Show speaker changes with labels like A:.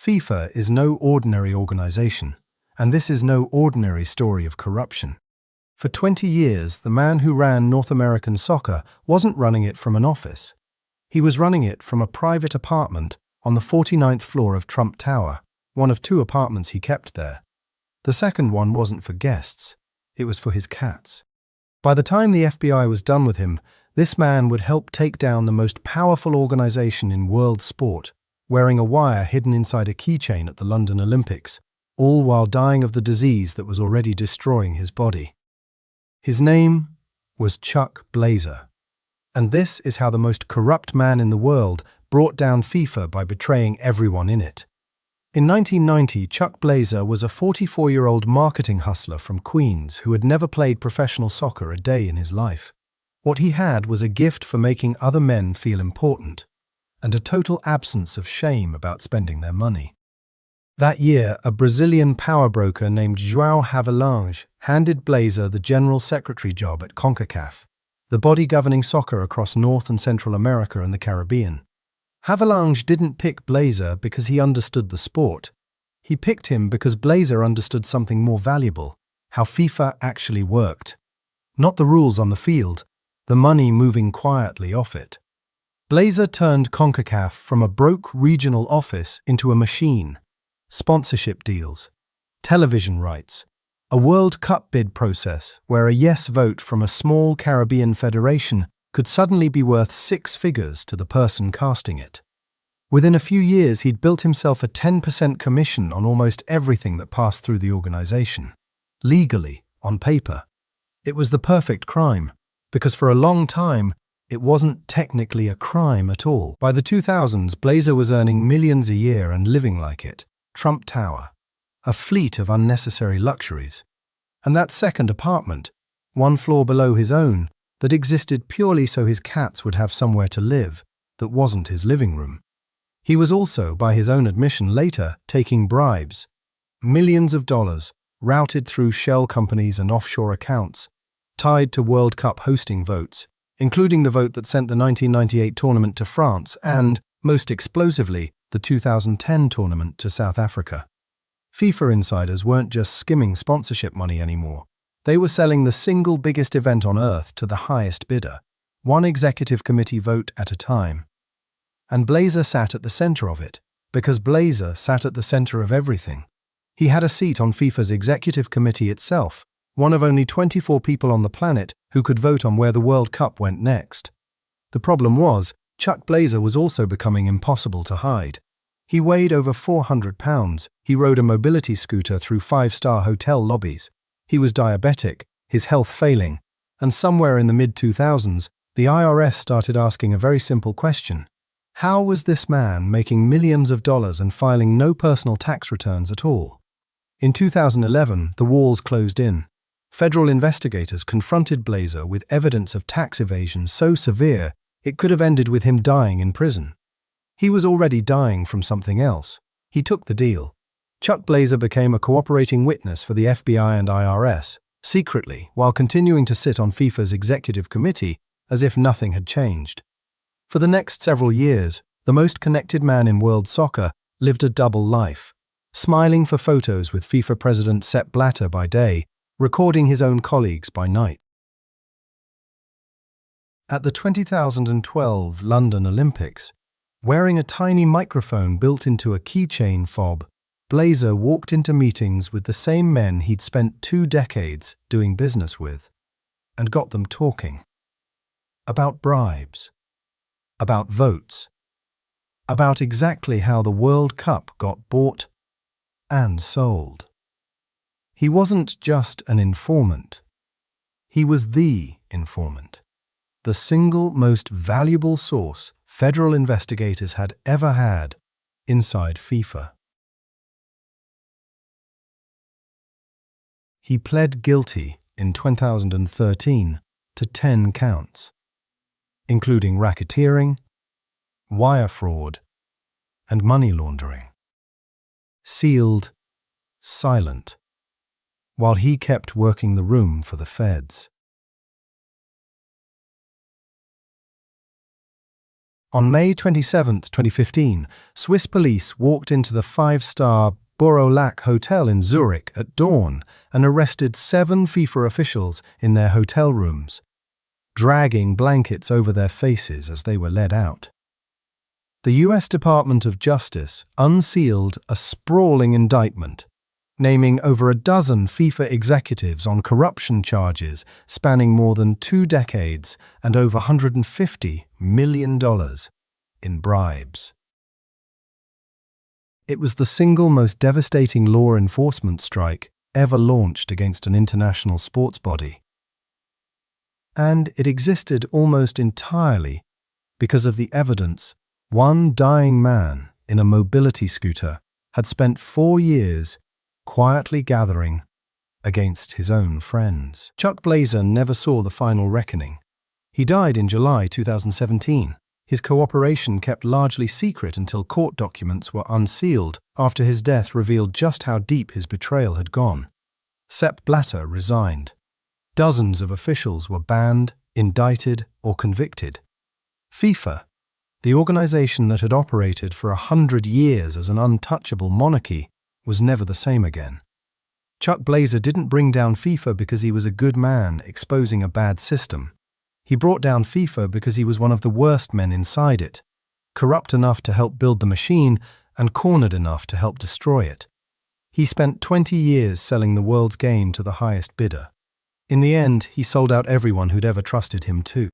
A: FIFA is no ordinary organization, and this is no ordinary story of corruption. For 20 years, the man who ran North American soccer wasn't running it from an office. He was running it from a private apartment on the 49th floor of Trump Tower, one of 2 apartments he kept there. The second one wasn't for guests, it was for his cats. By the time the FBI was done with him, this man would help take down the most powerful organization in world sport, wearing a wire hidden inside a keychain at the London Olympics, all while dying of the disease that was already destroying his body. His name was Chuck Blazer. And this is how the most corrupt man in the world brought down FIFA by betraying everyone in it. In 1990, Chuck Blazer was a 44-year-old marketing hustler from Queens who had never played professional soccer a day in his life. What he had was a gift for making other men feel important, and a total absence of shame about spending their money. That year, a Brazilian power broker named João Havelange handed Blazer the general secretary job at CONCACAF, the body governing soccer across North and Central America and the Caribbean. Havelange didn't pick Blazer because he understood the sport. He picked him because Blazer understood something more valuable, how FIFA actually worked. Not the rules on the field, the money moving quietly off it. Blazer turned CONCACAF from a broke regional office into a machine. Sponsorship deals, television rights, a World Cup bid process where a yes vote from a small Caribbean federation could suddenly be worth 6 figures to the person casting it. Within a few years, he'd built himself a 10% commission on almost everything that passed through the organization. Legally, on paper. It was the perfect crime, because for a long time, it wasn't technically a crime at all. By the 2000s, Blazer was earning millions a year and living like it. Trump Tower, a fleet of unnecessary luxuries. And that second apartment, 1 floor below his own, that existed purely so his cats would have somewhere to live, that wasn't his living room. He was also, by his own admission later, taking bribes. Millions of dollars, routed through shell companies and offshore accounts, tied to World Cup hosting votes, including the vote that sent the 1998 tournament to France and, most explosively, the 2010 tournament to South Africa. FIFA insiders weren't just skimming sponsorship money anymore. They were selling the single biggest event on earth to the highest bidder, 1 executive committee vote at a time. And Blazer sat at the center of it, because Blazer sat at the center of everything. He had a seat on FIFA's executive committee itself, one of only 24 people on the planet who could vote on where the World Cup went next. The problem was, Chuck Blazer was also becoming impossible to hide. He weighed over 400 pounds, he rode a mobility scooter through 5-star hotel lobbies. He was diabetic, his health failing, and somewhere in the mid-2000s, the IRS started asking a very simple question. How was this man making millions of dollars and filing no personal tax returns at all? In 2011, the walls closed in. Federal investigators confronted Blazer with evidence of tax evasion so severe it could have ended with him dying in prison. He was already dying from something else. He took the deal. Chuck Blazer became a cooperating witness for the FBI and IRS, secretly, while continuing to sit on FIFA's executive committee as if nothing had changed. For the next several years, the most connected man in world soccer lived a double life, smiling for photos with FIFA President Sepp Blatter by day, recording his own colleagues by night. At the 2012 London Olympics, wearing a tiny microphone built into a keychain fob, Blazer walked into meetings with the same men he'd spent 2 decades doing business with, and got them talking. About bribes. About votes. About exactly how the World Cup got bought and sold. He wasn't just an informant. He was the informant. The single most valuable source federal investigators had ever had inside FIFA. He pled guilty in 2013 to 10 counts, including racketeering, wire fraud, and money laundering. Sealed, silent, while he kept working the room for the feds. On May 27, 2015, Swiss police walked into the five-star Lac Hotel in Zurich at dawn and arrested 7 FIFA officials in their hotel rooms, dragging blankets over their faces as they were led out. The US Department of Justice unsealed a sprawling indictment, naming over a dozen FIFA executives on corruption charges spanning more than 2 decades and over $150 million in bribes. It was the single most devastating law enforcement strike ever launched against an international sports body. And it existed almost entirely because of the evidence one dying man in a mobility scooter had spent 4 years quietly gathering against his own friends. Chuck Blazer never saw the final reckoning. He died in July 2017. His cooperation kept largely secret until court documents were unsealed after his death revealed just how deep his betrayal had gone. Sepp Blatter resigned. Dozens of officials were banned, indicted, or convicted. FIFA, the organization that had operated for 100 years as an untouchable monarchy, was never the same again. Chuck Blazer didn't bring down FIFA because he was a good man exposing a bad system. He brought down FIFA because he was one of the worst men inside it, corrupt enough to help build the machine and cornered enough to help destroy it. He spent 20 years selling the world's game to the highest bidder. In the end, he sold out everyone who'd ever trusted him too.